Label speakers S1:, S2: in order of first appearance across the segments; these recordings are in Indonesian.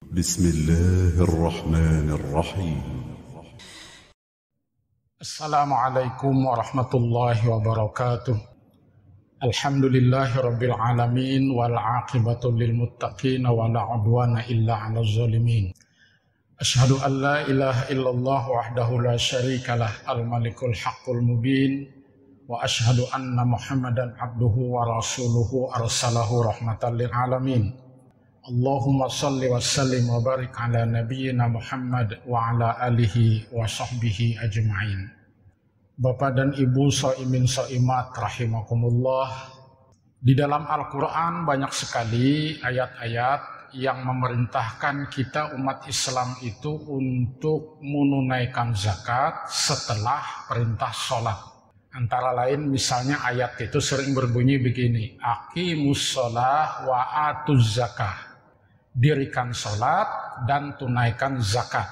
S1: بسم الله الرحمن الرحيم.
S2: السلام عليكم ورحمة الله وبركاته. الحمد لله رب العالمين والعاقبة للمتقين ولا عدوان إلا على الظالمين. أشهد أن لا إله إلا الله وحده لا شريك له الملك الحق المبين وأشهد أن محمدا عبده ورسوله أرسله رحمة للعالمين. Allahumma salli wa sallim wa barik ala nabiyyina Muhammad wa ala alihi wa sahbihi ajma'in. Bapak dan Ibu shaimin shaimat rahimakumullah. Di dalam Al-Quran banyak sekali ayat-ayat yang memerintahkan kita umat Islam itu untuk menunaikan zakat setelah perintah sholat. Antara lain misalnya ayat itu sering berbunyi begini, aqimus sholah wa atuz zakah. Dirikan sholat dan tunaikan zakat.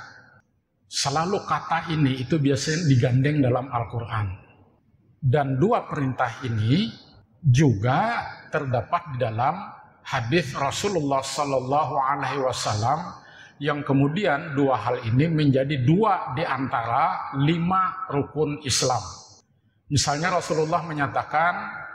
S2: Selalu kata ini itu biasanya digandeng dalam Al-Quran. Dan dua perintah ini juga terdapat di dalam hadis Rasulullah SAW yang kemudian dua hal ini menjadi dua di antara 5 rukun Islam. Misalnya Rasulullah menyatakan,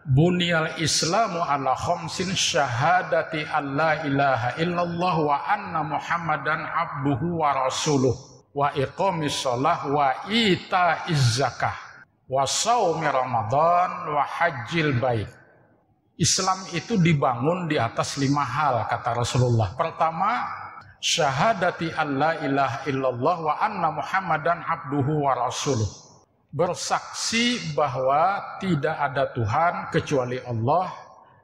S2: Bunyal Islamu ala khamsin syahadati alla ilaha illallah wa anna Muhammadan abduhu wa rasuluh wa iqamis shalah wa itaiz zakah wa shaumi ramadan wa hajjil bait. Islam itu dibangun di atas 5 hal kata Rasulullah. Pertama, syahadati alla ilaha illallah wa anna Muhammadan abduhu wa rasuluh. Bersaksi bahwa tidak ada Tuhan kecuali Allah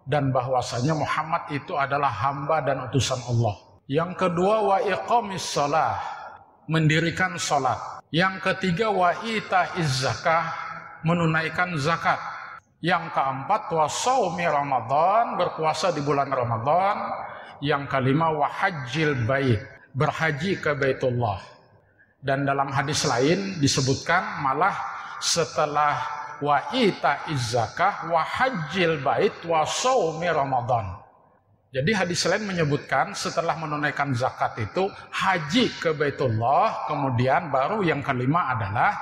S2: dan bahwasanya Muhammad itu adalah hamba dan utusan Allah. Yang kedua, wa iqamis shalah, mendirikan salat. Yang ketiga, wa itaiz zakah, menunaikan zakat. Yang keempat, wa shaumi ramadan, berpuasa di bulan Ramadan. Yang kelima, wa hajjil bait, berhaji ke Baitullah. Dan dalam hadis lain disebutkan malah setelah wa itaiz zakah wa hajjil bait wa shaumi ramadan. Jadi hadis lain menyebutkan setelah menunaikan zakat itu haji ke Baitullah, kemudian baru yang kelima adalah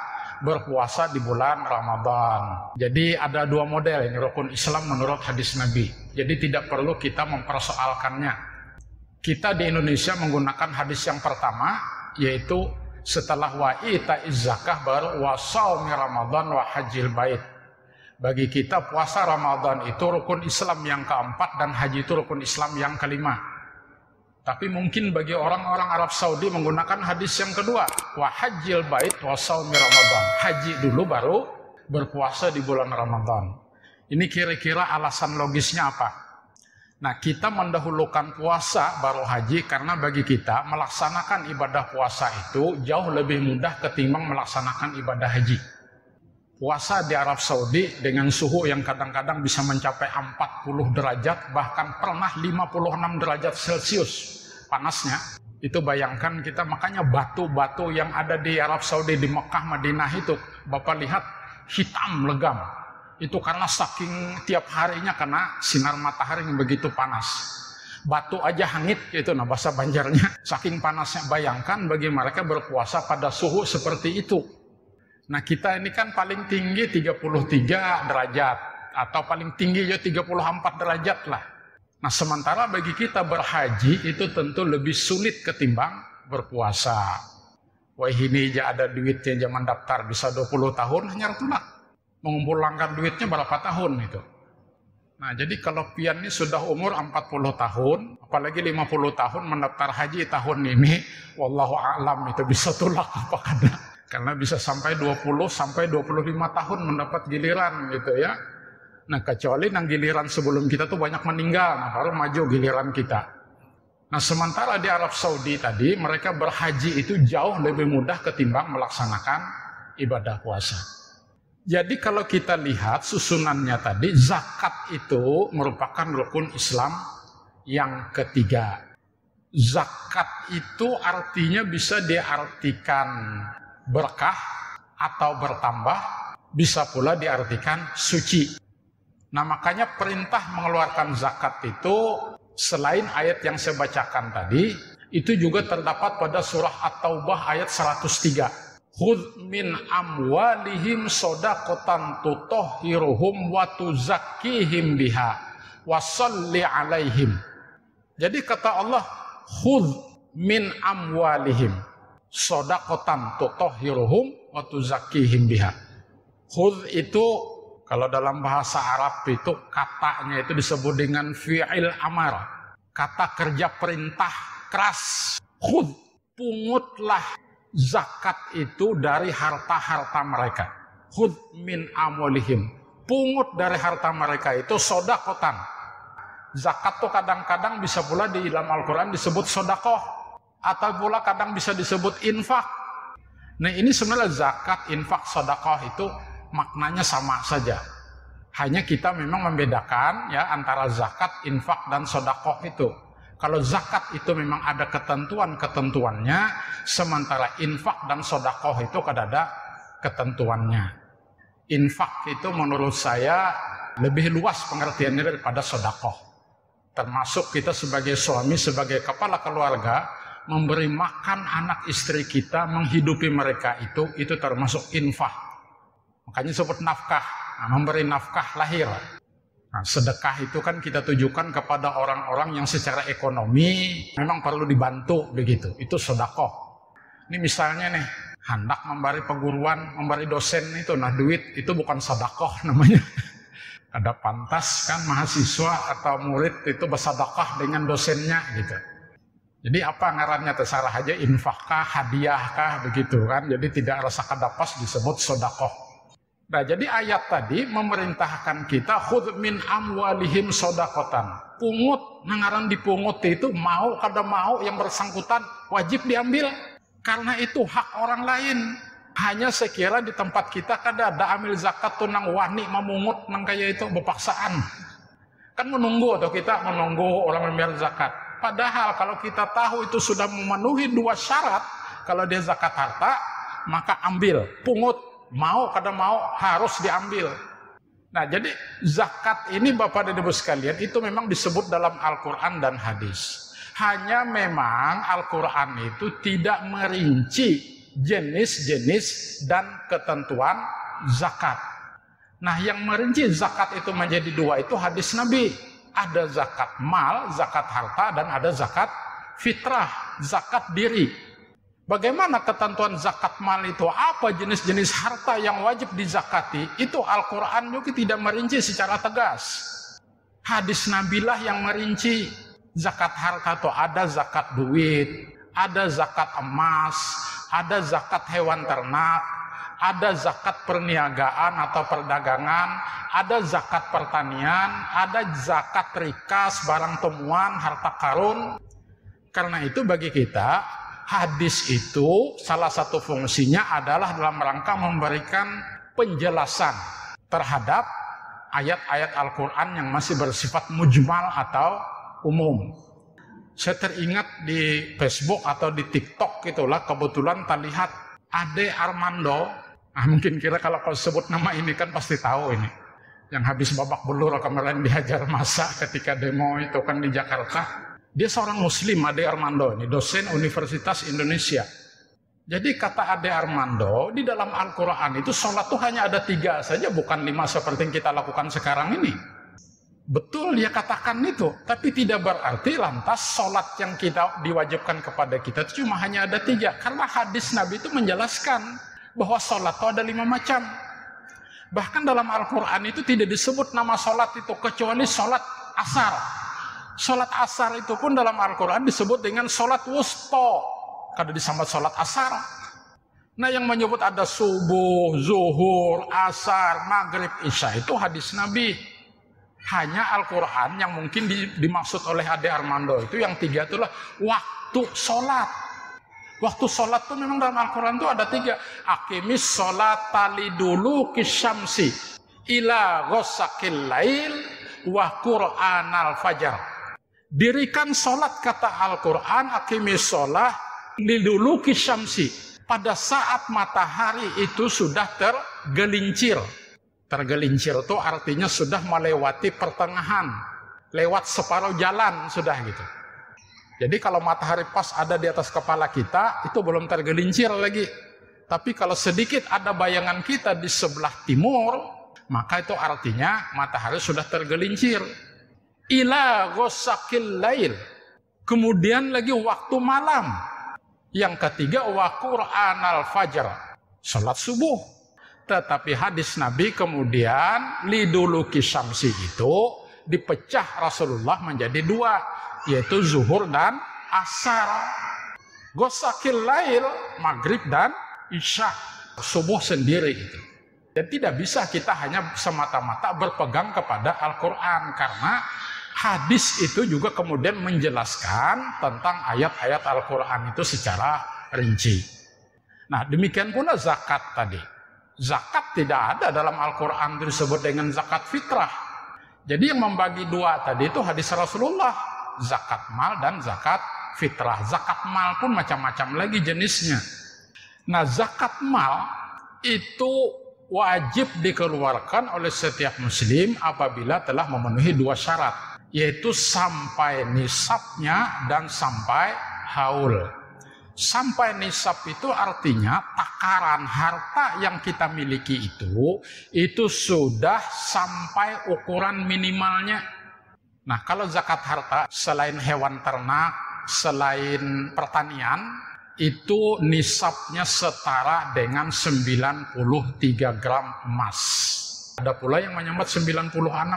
S2: berpuasa di bulan Ramadan. Jadi ada 2 model ini rukun Islam menurut hadis Nabi. Jadi tidak perlu kita mempersoalkannya. Kita di Indonesia menggunakan hadis yang pertama, yaitu setelah wa itaiz zakah baru wa shaumi ramadan wa hajjil bait. Bagi kita puasa Ramadan itu rukun Islam yang keempat dan haji itu rukun Islam yang kelima. Tapi mungkin bagi orang-orang Arab Saudi menggunakan hadis yang kedua, wa hajjil bait wa shaumi ramadan. Haji dulu baru berpuasa di bulan Ramadan. Ini kira-kira alasan logisnya apa? Nah, kita mendahulukan puasa baru haji karena bagi kita melaksanakan ibadah puasa itu jauh lebih mudah ketimbang melaksanakan ibadah haji. Puasa di Arab Saudi dengan suhu yang kadang-kadang bisa mencapai 40 derajat, bahkan pernah 56 derajat Celcius panasnya. Itu bayangkan kita, makanya batu-batu yang ada di Arab Saudi, di Mekah, Madinah itu, Bapak lihat hitam legam. Itu karena saking tiap harinya kena sinar matahari yang begitu panas. Batu aja hangit gitu, nah bahasa Banjarnya. Saking panasnya, bayangkan bagi mereka berpuasa pada suhu seperti itu. Nah kita ini kan paling tinggi 33 derajat. Atau paling tinggi ya 34 derajat lah. Nah sementara bagi kita berhaji itu tentu lebih sulit ketimbang berpuasa. Wah ini aja ada duitnya zaman daftar bisa 20 tahun hanya itulah. Mengumpulkan duitnya berapa tahun itu. Nah jadi kalau pian ini sudah umur 40 tahun, apalagi 50 tahun mendaftar haji tahun ini, wallahu a'lam itu bisa tulak apa kada. Karena bisa sampai 20 sampai 25 tahun mendapat giliran gitu ya. Nah kecuali yang giliran sebelum kita tuh banyak meninggal, nah baru maju giliran kita. Nah sementara di Arab Saudi tadi mereka berhaji itu jauh lebih mudah ketimbang melaksanakan ibadah puasa. Jadi kalau kita lihat susunannya tadi, zakat itu merupakan rukun Islam yang ketiga. Zakat itu artinya bisa diartikan berkah atau bertambah, bisa pula diartikan suci. Nah makanya perintah mengeluarkan zakat itu selain ayat yang saya bacakan tadi, Itu juga terdapat pada surah At-Taubah ayat 103. Khudz min amwalihim shadaqatan tutahhiruhum wa tuzakkihim biha wa shalli alaihim. Jadi kata Allah, khudz min amwalihim shadaqatan tutahhiruhum wa tuzakkihim biha. Khudz itu kalau dalam bahasa Arab itu katanya itu disebut dengan fi'il amar. Kata kerja perintah keras. Khudz, pungutlah zakat itu dari harta-harta mereka. Khudz min amwalihim. Pungut dari harta mereka itu shadaqatan. Zakat tuh kadang-kadang bisa pula di dalam Al-Quran disebut sedekah. Atau pula kadang bisa disebut infak. Nah ini sebenarnya zakat, infak, sedekah itu maknanya sama saja. Hanya kita memang membedakan ya antara zakat, infak, dan sedekah itu. Kalau zakat itu memang ada ketentuan-ketentuannya, sementara infak dan sedekah itu ada ketentuannya. Infak itu menurut saya lebih luas pengertiannya daripada sedekah. Termasuk kita sebagai suami, sebagai kepala keluarga, memberi makan anak istri kita, menghidupi mereka itu termasuk infak. Makanya disebut nafkah, memberi nafkah lahir. Nah, sedekah itu kan kita tujukan kepada orang-orang yang secara ekonomi memang perlu dibantu begitu. Itu sedekah. Ini misalnya nih, hendak memberi perguruan, memberi dosen itu, nah duit itu bukan sedekah namanya. Ada pantas kan mahasiswa atau murid itu bersedekah dengan dosennya gitu. Jadi apa ngarannya terserah aja, infakkah, hadiahkah begitu kan. Jadi tidak rasa kadapas disebut sedekah. Nah, jadi ayat tadi memerintahkan kita khudz min amwalihim shadaqatan. Pungut, ngaran dipungut itu mau kada mau yang bersangkutan wajib diambil karena itu hak orang lain. Hanya sekira di tempat kita kada ada ambil zakat tuh nang wani memungut nang kaya itu berpaksaan. Kan menunggu atau kita menunggu orang membayar zakat. Padahal kalau kita tahu itu sudah memenuhi dua syarat, kalau dia zakat harta maka ambil, pungut. Mau kada mau harus diambil. Nah jadi zakat ini Bapak dan Ibu sekalian itu memang disebut dalam Al-Quran dan hadis. Hanya memang Al-Quran itu tidak merinci jenis-jenis dan ketentuan zakat. Nah yang merinci zakat itu menjadi dua itu hadis Nabi. Ada zakat mal, zakat harta, dan ada zakat fitrah, zakat diri. Bagaimana ketentuan zakat mal itu? Apa jenis-jenis harta yang wajib dizakati? Itu Al-Quran juga tidak merinci secara tegas. Hadis Nabilah yang merinci. Zakat harta itu ada zakat duit, ada zakat emas, ada zakat hewan ternak, ada zakat perniagaan atau perdagangan, ada zakat pertanian, ada zakat rikas, barang temuan, harta karun. Karena itu bagi kita, hadis itu salah satu fungsinya adalah dalam rangka memberikan penjelasan terhadap ayat-ayat Al-Quran yang masih bersifat mujmal atau umum. Saya teringat di Facebook atau di TikTok itulah kebetulan terlihat Ade Armando. Mungkin kira kalau sebut nama ini kan pasti tahu ini. Yang habis babak belur kemarin dihajar massa ketika demo itu kan di Jakarta. Dia seorang muslim, Ade Armando, ini dosen Universitas Indonesia. Jadi kata Ade Armando, di dalam Al-Quran itu sholat tuh hanya ada 3 saja, bukan 5 seperti yang kita lakukan sekarang ini. Betul dia katakan itu, tapi tidak berarti lantas sholat yang kita diwajibkan kepada kita itu cuma hanya ada 3. Karena hadis Nabi itu menjelaskan bahwa sholat itu ada 5 macam. Bahkan dalam Al-Quran itu tidak disebut nama sholat itu, kecuali sholat asar. Sholat asar itu pun dalam Al-Quran disebut dengan sholat wusta. Kada disambut sholat asar. Nah yang menyebut ada subuh, zuhur, asar, maghrib, isya itu hadis Nabi. Hanya Al-Quran yang mungkin dimaksud oleh Ade Armando itu yang 3 itulah waktu sholat. Waktu sholat itu memang dalam Al-Quran itu ada 3. Aqimis sholat talidulu kisyamsi ila ghosakil lail wa qur'anal fajar. Dirikan sholat kata Al-Quran, aqimis sholat liduluki syamsi. Pada saat matahari itu sudah tergelincir. Tergelincir itu artinya sudah melewati pertengahan. Lewat separuh jalan sudah gitu. Jadi kalau matahari pas ada di atas kepala kita, itu belum tergelincir lagi. Tapi kalau sedikit ada bayangan kita di sebelah timur, maka itu artinya matahari sudah tergelincir. Ila ghosakil lail. Kemudian lagi waktu malam. Yang ketiga wa Qur'anal fajr. Salat subuh. Tetapi hadis Nabi kemudian liduluki syamsi itu dipecah Rasulullah menjadi dua, yaitu zuhur dan asar. Ghosakil lail, maghrib dan isya. Subuh sendiri itu. Dan tidak bisa kita hanya semata-mata berpegang kepada Al-Quran, karena hadis itu juga kemudian menjelaskan tentang ayat-ayat Al-Quran itu secara rinci. Nah, demikian pula zakat tadi. Zakat tidak ada dalam Al-Quran disebut dengan zakat fitrah. Jadi yang membagi dua tadi itu hadis Rasulullah, zakat mal dan zakat fitrah. Zakat mal pun macam-macam lagi jenisnya. Nah, zakat mal itu wajib dikeluarkan oleh setiap muslim apabila telah memenuhi dua syarat, yaitu sampai nisabnya dan sampai haul. Sampai nisab itu artinya takaran harta yang kita miliki itu sudah sampai ukuran minimalnya. Nah, kalau zakat harta selain hewan ternak, selain pertanian, itu nisabnya setara dengan 93 gram emas. Ada pula yang menyebut 96,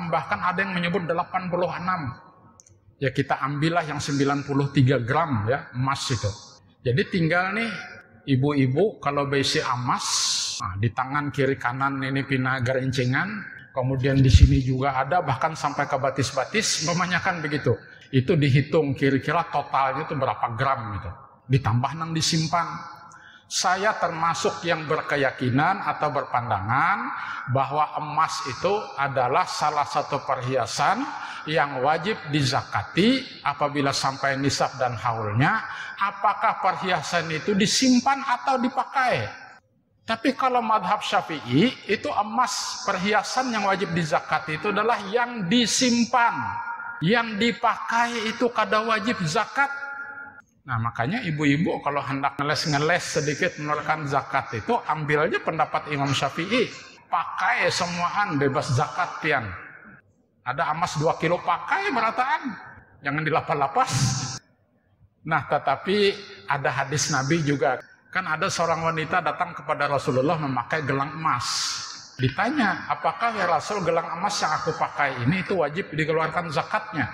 S2: bahkan ada yang menyebut 86. Ya kita ambillah yang 93 gram ya emas itu. Jadi tinggal nih ibu-ibu kalau besi emas, nah, di tangan kiri kanan ini pina gerincingan, kemudian di sini juga ada, bahkan sampai ke batis-batis, kebanyakan begitu. Itu dihitung kira-kira totalnya itu berapa gram gitu. Ditambah nang disimpan. Saya termasuk yang berkeyakinan atau berpandangan bahwa emas itu adalah salah satu perhiasan yang wajib dizakati apabila sampai nisab dan haulnya. Apakah perhiasan itu disimpan atau dipakai? Tapi kalau madhab Syafi'i itu emas perhiasan yang wajib dizakati itu adalah yang disimpan, yang dipakai itu kada wajib zakat. Nah makanya ibu-ibu kalau hendak ngeles sedikit mengeluarkan zakat itu ambil aja pendapat Imam Syafi'i, pakai semuaan bebas zakat pian. Ada emas 2 kilo pakai berataan, jangan dilapas-lapas. Nah tetapi ada hadis Nabi juga, kan ada seorang wanita datang kepada Rasulullah memakai gelang emas. Ditanya, apakah ya Rasul gelang emas yang aku pakai ini itu wajib dikeluarkan zakatnya?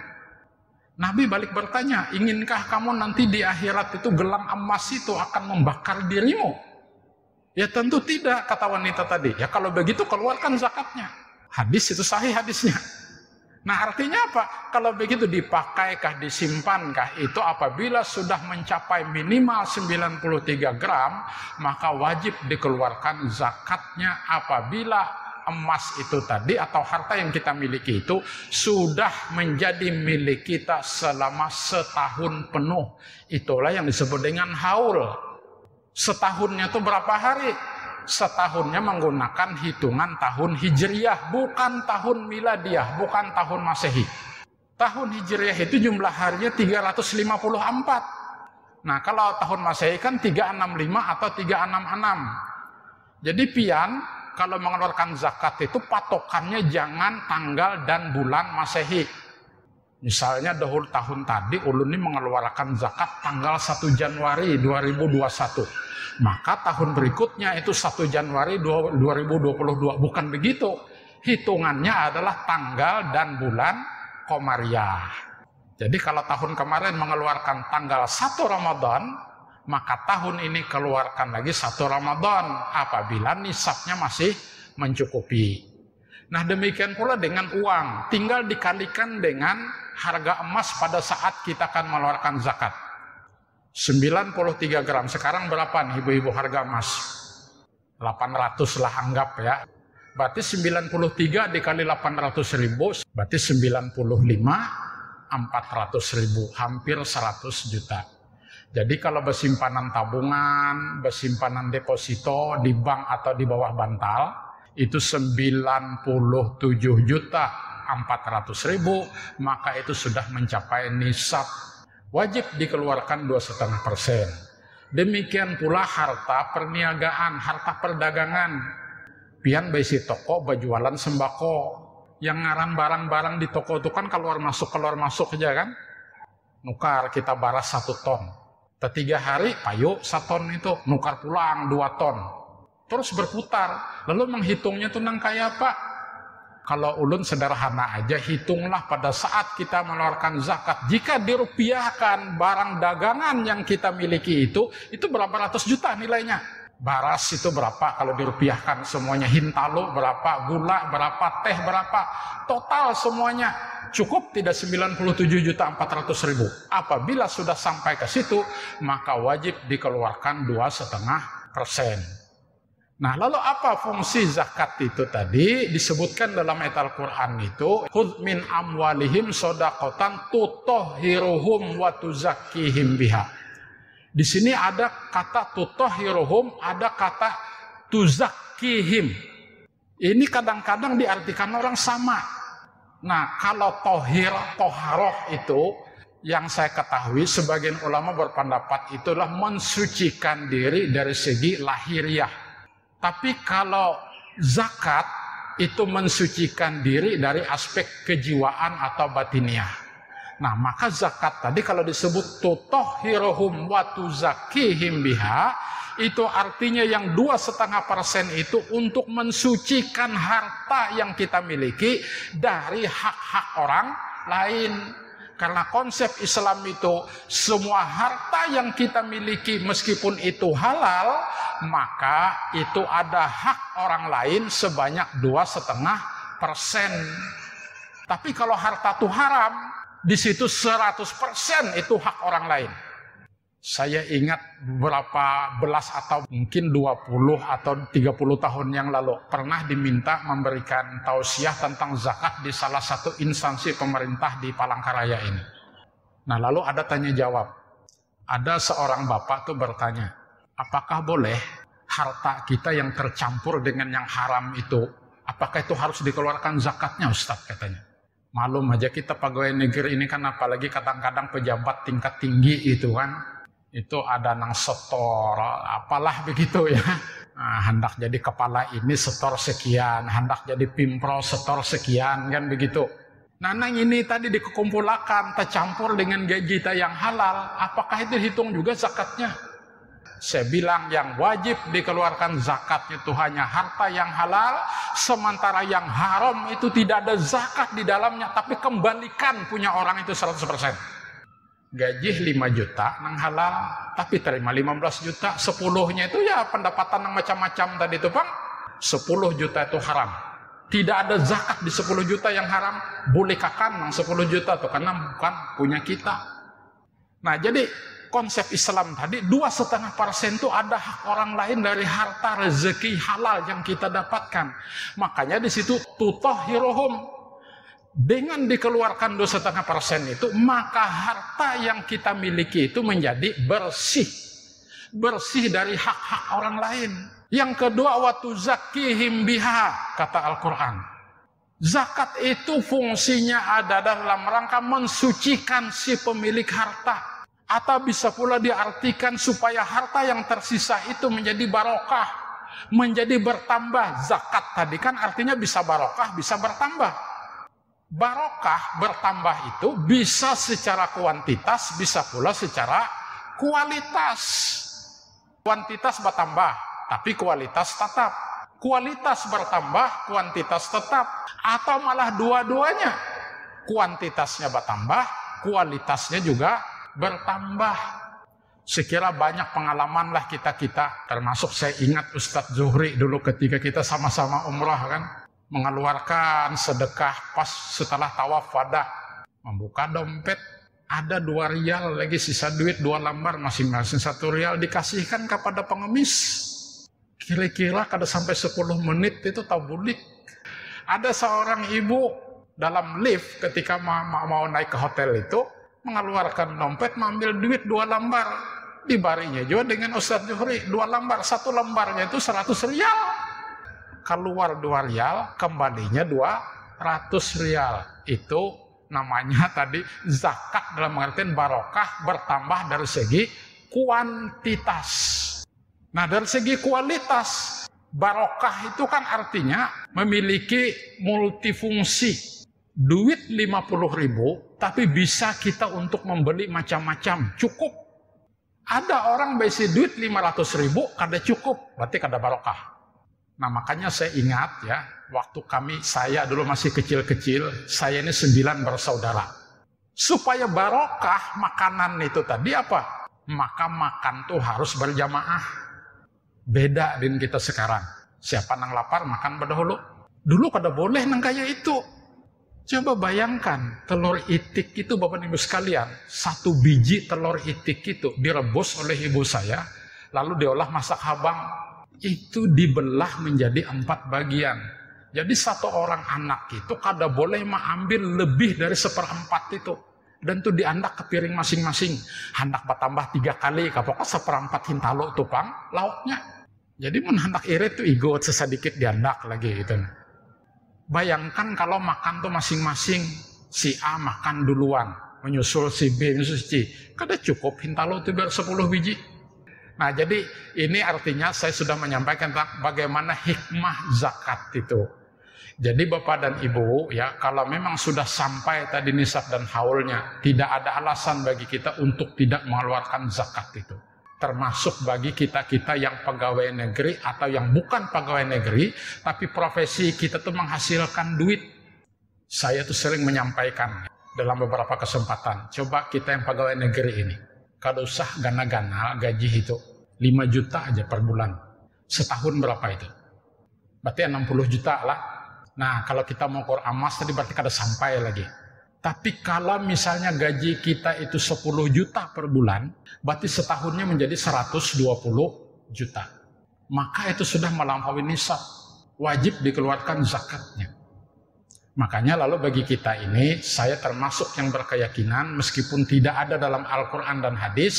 S2: Nabi balik bertanya, inginkah kamu nanti di akhirat itu gelang emas itu akan membakar dirimu? Ya tentu tidak, kata wanita tadi. Ya kalau begitu keluarkan zakatnya. Hadis itu sahih hadisnya. Nah artinya apa? Kalau begitu dipakaikah, disimpankah, itu apabila sudah mencapai minimal 93 gram, maka wajib dikeluarkan zakatnya apabila emas itu tadi atau harta yang kita miliki itu sudah menjadi milik kita selama setahun penuh. Itulah yang disebut dengan haul. Setahunnya itu berapa hari? Setahunnya menggunakan hitungan tahun Hijriyah, bukan tahun Miladiyah, bukan tahun Masehi. Tahun Hijriyah itu jumlah harinya 354. Nah kalau tahun Masehi kan 365 atau 366. Jadi pian kalau mengeluarkan zakat itu patokannya jangan tanggal dan bulan Masehi. Misalnya dahulu tahun tadi ulun ini mengeluarkan zakat tanggal 1 Januari 2021. Maka tahun berikutnya itu 1 Januari 2022. Bukan begitu. Hitungannya adalah tanggal dan bulan Komariah. Jadi kalau tahun kemarin mengeluarkan tanggal 1 Ramadan, maka tahun ini keluarkan lagi 1 Ramadan apabila nisabnya masih mencukupi. Nah demikian pula dengan uang, tinggal dikalikan dengan harga emas pada saat kita akan mengeluarkan zakat. 93 gram, sekarang berapa nih ibu-ibu harga emas? 800 lah anggap ya. Berarti 93 dikali 800 ribu, berarti 95, 400 ribu, hampir 100 juta. Jadi kalau bersimpanan tabungan, bersimpanan deposito di bank atau di bawah bantal, itu 97 juta 400 ribu, maka itu sudah mencapai nisab. wajib dikeluarkan 2,5%. Demikian pula harta perniagaan, harta perdagangan. Pian baisi toko berjualan sembako. Yang ngaran barang-barang di toko itu kan keluar masuk aja kan. Nukar kita baras 1 ton. 3 hari payu 1 ton itu. Nukar pulang 2 ton. Terus berputar. Lalu menghitungnya tuh nang kayak apa? Kalau ulun sederhana aja, hitunglah pada saat kita mengeluarkan zakat. Jika dirupiahkan barang dagangan yang kita miliki itu berapa ratus juta nilainya. Baras itu berapa kalau dirupiahkan semuanya. Hintalo berapa, gula berapa, teh berapa. Total semuanya cukup tidak 97.400.000. Apabila sudah sampai ke situ, maka wajib dikeluarkan 2,5%. Nah, lalu apa fungsi zakat itu tadi? Disebutkan dalam ayat Al-Quran itu, khudz min amwalihim shadaqatan tutahhiruhum wa tuzakkihim biha. Di sini ada kata tutahhiruhum, ada kata tuzakkihim. Ini kadang-kadang diartikan orang sama. Nah, kalau toharoh itu, yang saya ketahui sebagian ulama berpendapat itulah mensucikan diri dari segi lahiriah. Tapi kalau zakat itu mensucikan diri dari aspek kejiwaan atau batiniah. Nah, maka zakat tadi kalau disebut tutahhiruhum wa tuzakkihim biha, itu artinya yang 2,5% itu untuk mensucikan harta yang kita miliki dari hak-hak orang lain. Karena konsep Islam itu semua harta yang kita miliki meskipun itu halal, maka itu ada hak orang lain sebanyak 2,5%. Tapi kalau harta itu haram, di situ 100% itu hak orang lain. Saya ingat beberapa belas atau mungkin 20 atau 30 tahun yang lalu pernah diminta memberikan tausiah tentang zakat di salah satu instansi pemerintah di Palangkaraya ini. Nah, lalu ada tanya jawab. Ada seorang bapak tuh bertanya, apakah boleh harta kita yang tercampur dengan yang haram itu, apakah itu harus dikeluarkan zakatnya, Ustadz, katanya. Malum aja kita pegawai negeri ini kan, apalagi kadang-kadang pejabat tingkat tinggi itu kan, itu ada nang setor, apalah begitu ya. Nah, hendak jadi kepala ini setor sekian, hendak jadi pimpro setor sekian, kan begitu. Nah, nang ini tadi dikumpulkan, tercampur dengan gaji kita yang halal, apakah itu hitung juga zakatnya? Saya bilang yang wajib dikeluarkan zakatnya itu hanya harta yang halal, sementara yang haram itu tidak ada zakat di dalamnya, tapi kembalikan punya orang itu 100%. Gaji 5 juta nang halal, tapi terima 15 juta, 10-nya itu ya pendapatan yang macam-macam tadi itu Bang. 10 juta itu haram. Tidak ada zakat di 10 juta yang haram. Boleh kakan nang 10 juta tuh karena bukan punya kita. Nah, jadi konsep Islam tadi 2,5% itu ada hak orang lain dari harta rezeki halal yang kita dapatkan. Makanya di situ tutahhiruhum. Dengan dikeluarkan 2,5% itu, maka harta yang kita miliki itu menjadi bersih. Bersih dari hak-hak orang lain. Yang kedua, wa tuzakkihim biha, kata Al-Quran. Zakat itu fungsinya ada dalam rangka mensucikan si pemilik harta. Atau bisa pula diartikan supaya harta yang tersisa itu menjadi barokah. Menjadi bertambah. Zakat tadi kan artinya bisa barokah, bisa bertambah. Barokah bertambah itu bisa secara kuantitas, bisa pula secara kualitas. Kuantitas bertambah, tapi kualitas tetap. Kualitas bertambah, kuantitas tetap. Atau malah dua-duanya. Kuantitasnya bertambah, kualitasnya juga bertambah. Sekira banyak pengalaman lah kita-kita. Termasuk saya ingat Ustadz Zuhri dulu ketika kita sama-sama umrah kan. Mengeluarkan sedekah pas setelah tawaf wada, membuka dompet ada 2 rial lagi sisa duit 2 lembar masing-masing 1 rial dikasihkan kepada pengemis. Kira-kira kada sampai 10 menit itu tabulik. Ada seorang ibu dalam lift ketika mau naik ke hotel itu mengeluarkan dompet mengambil duit 2 lembar, dibarinya juga dengan Ustadz Zuhri 2 lembar, 1 lembarnya itu 100 rial. Keluar 2 rial, kembalinya 200 rial. Itu Namanya tadi zakat dalam pengertian barokah bertambah dari segi kuantitas. Nah, dari segi kualitas, barokah itu kan artinya memiliki multifungsi. Duit 50.000, tapi bisa kita untuk membeli macam-macam, cukup. Ada orang besi duit 500.000, kada cukup, berarti kada barokah. Nah, makanya saya ingat ya, waktu saya dulu masih kecil-kecil, saya ini 9 bersaudara. Supaya barokah makanan itu tadi apa? Maka makan tuh harus berjamaah. Beda dengan kita sekarang. Siapa nang lapar makan berdahulu. Dulu kada boleh nang kayak itu. Coba bayangkan, telur itik itu Bapak Ibu sekalian, 1 biji telur itik itu direbus oleh ibu saya, lalu diolah masak habang, itu dibelah menjadi 4 bagian. Jadi 1 orang anak itu kada boleh mengambil lebih dari 1/4 itu. Dan itu diandak ke piring masing-masing. Hendak bertambah 3 kali, kapoknya 1/4 hintalo tupang lauknya. Jadi hendak irit itu igot sesedikit diandak lagi gitu. Bayangkan kalau makan tuh masing-masing, si A makan duluan, menyusul si B, menyusul si C. Kada cukup hintalo itu biar 10 biji. Nah, jadi ini artinya saya sudah menyampaikan tentang bagaimana hikmah zakat itu. Jadi Bapak dan Ibu, ya, kalau memang sudah sampai tadi nisab dan haulnya, tidak ada alasan bagi kita untuk tidak mengeluarkan zakat itu. Termasuk bagi kita-kita yang pegawai negeri atau yang bukan pegawai negeri, tapi profesi kita tuh menghasilkan duit. Saya tuh sering menyampaikan dalam beberapa kesempatan, coba kita yang pegawai negeri ini, kada usah gana-gana gaji itu 5 juta aja per bulan. Setahun berapa itu? Berarti 60 juta lah. Nah, kalau kita mau kur amas tadi berarti kada sampai lagi. Tapi kalau misalnya gaji kita itu 10 juta per bulan, berarti setahunnya menjadi 120 juta. Maka itu sudah melampaui nisab. Wajib dikeluarkan zakatnya. Makanya lalu bagi kita ini, saya termasuk yang berkeyakinan, meskipun tidak ada dalam Al-Quran dan hadis,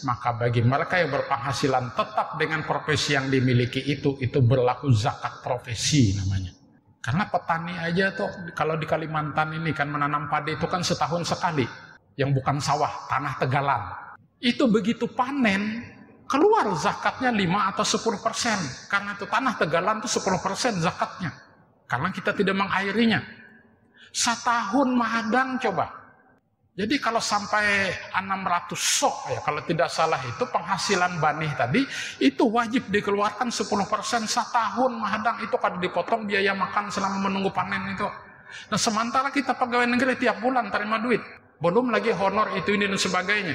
S2: maka bagi mereka yang berpenghasilan tetap dengan profesi yang dimiliki itu berlaku zakat profesi namanya. Karena petani aja tuh, kalau di Kalimantan ini kan menanam padi itu kan setahun sekali. Yang bukan sawah, tanah tegalan. Itu begitu panen, keluar zakatnya 5 atau 10%. Karena itu tanah tegalan itu 10% zakatnya. Karena kita tidak mengairinya. Setahun mahadang coba. Jadi kalau sampai 600 sok, ya kalau tidak salah itu penghasilan banih tadi, itu wajib dikeluarkan 10% setahun mahadang. Itu kan dipotong biaya makan selama menunggu panen itu. Nah, sementara kita pegawai negeri tiap bulan terima duit. Belum lagi honor itu ini dan sebagainya.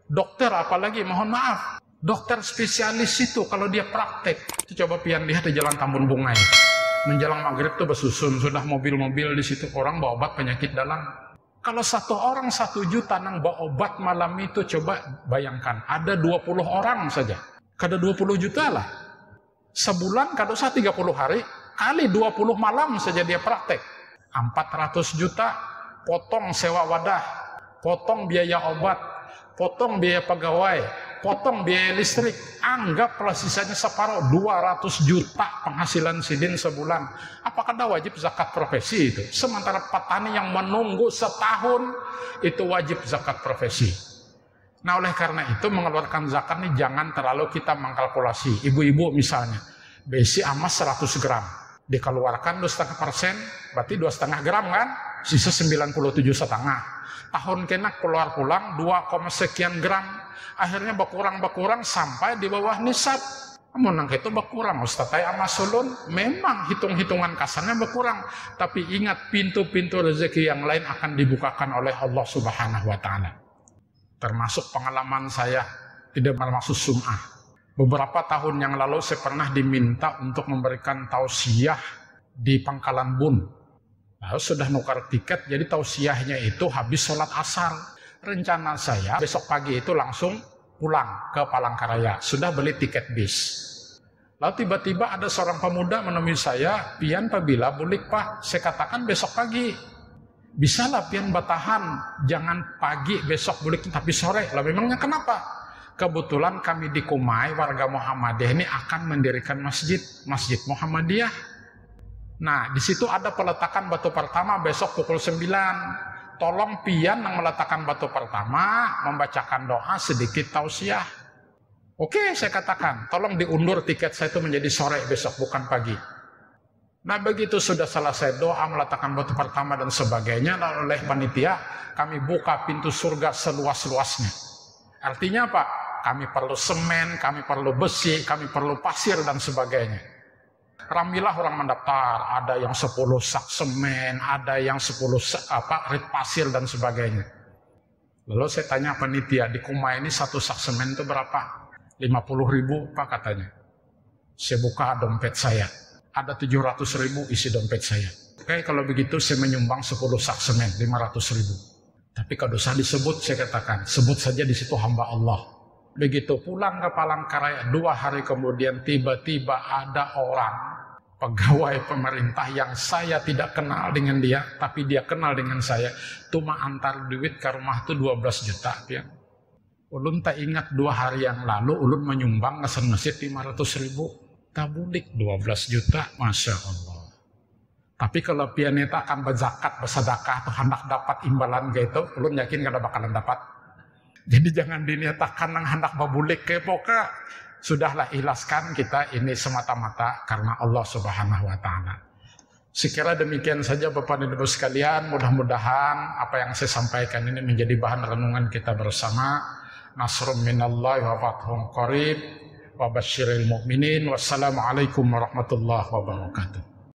S2: Dokter apalagi, mohon maaf. Dokter spesialis itu kalau dia praktek, itu coba pian lihat di Jalan Tambun Bunga ini. Menjelang maghrib tuh bersusun, sudah mobil-mobil di situ, orang bawa obat penyakit dalam. Kalau 1 orang 1 juta nang bawa obat malam itu, coba bayangkan, ada 20 orang saja. Kada 20 juta lah. Sebulan kada usah 30 hari, kali 20 malam saja dia praktek. 400 juta, potong sewa wadah, potong biaya obat, potong biaya pegawai, potong biaya listrik, anggaplah sisanya separuh, 200 juta penghasilan sidin sebulan. Apakah ada wajib zakat profesi itu? Sementara petani yang menunggu setahun, itu wajib zakat profesi. Nah, oleh karena itu mengeluarkan zakat ini jangan terlalu kita mengkalkulasi. Ibu-ibu misalnya, besi emas 100 gram, dikeluarkan 2,5%, berarti 2,5 gram kan? Sisa 97,5. Tahun kena keluar pulang 2, sekian gram. Akhirnya berkurang sampai di bawah nisab. Namun itu berkurang, Ustaz amas sulun, memang hitung-hitungan kasarnya berkurang. Tapi ingat, pintu-pintu rezeki yang lain akan dibukakan oleh Allah Subhanahu wa Ta'ala. Termasuk pengalaman saya, tidak bermaksud sum'ah. Beberapa tahun yang lalu saya pernah diminta untuk memberikan tausiah di Pangkalan Bun. Lalu sudah nukar tiket, jadi tausiahnya itu habis sholat asar. Rencana saya besok pagi itu langsung pulang ke Palangkaraya. Sudah beli tiket bis. Lalu tiba-tiba ada seorang pemuda menemui saya, "Pian pabila bulik Pak?" Saya katakan besok pagi. Bisalah pian batahan, jangan pagi besok bulik tapi sore. Lah memangnya kenapa? Kebetulan kami di Kumai, warga Muhammadiyah ini akan mendirikan masjid Muhammadiyah. Nah, di situ ada peletakan batu pertama besok pukul 9. tolong pian yang meletakkan batu pertama membacakan doa sedikit tausiah. Oke, saya katakan, tolong diundur tiket saya itu menjadi sore besok, bukan pagi. Nah, begitu sudah selesai doa, meletakkan batu pertama dan sebagainya, lalu oleh panitia, kami buka pintu surga seluas-luasnya. Artinya apa? Kami perlu semen, kami perlu besi, kami perlu pasir dan sebagainya. Ramilah orang mendaftar, ada yang 10 sak semen, ada yang 10 rit pasir dan sebagainya. Lalu saya tanya panitia, di Kuma ini 1 sak semen itu berapa? 50.000 Pak katanya. Saya buka dompet saya, ada 700.000 isi dompet saya. Oke, kalau begitu saya menyumbang 10 sak semen, 500.000. Tapi kalau usah disebut, saya katakan, sebut saja di situ hamba Allah. Begitu pulang ke Palangkaraya, 2 hari kemudian tiba-tiba ada orang, pegawai pemerintah yang saya tidak kenal dengan dia, tapi dia kenal dengan saya, cuma antar duit ke rumah itu 12 juta. Ya. Ulun tak ingat 2 hari yang lalu ulun menyumbang ngesen masjid 500.000, tabulik 12 juta, Masya Allah. Tapi kalau pianeta akan berzakat, bersedekah, atau hendak dapat imbalan gitu, ulun yakin kada bakalan dapat. Jadi jangan diniatakan nang hendak babulik ke pokok. Sudahlah, ikhlaskan kita ini semata-mata karena Allah Subhanahu wa taala. Sekira demikian saja Bapak dan Ibu sekalian, mudah-mudahan apa yang saya sampaikan ini menjadi bahan renungan kita bersama. Nasrun minallahi wa fathun qarib wa basyiril mu'minin. Wassalamualaikum warahmatullahi wabarakatuh.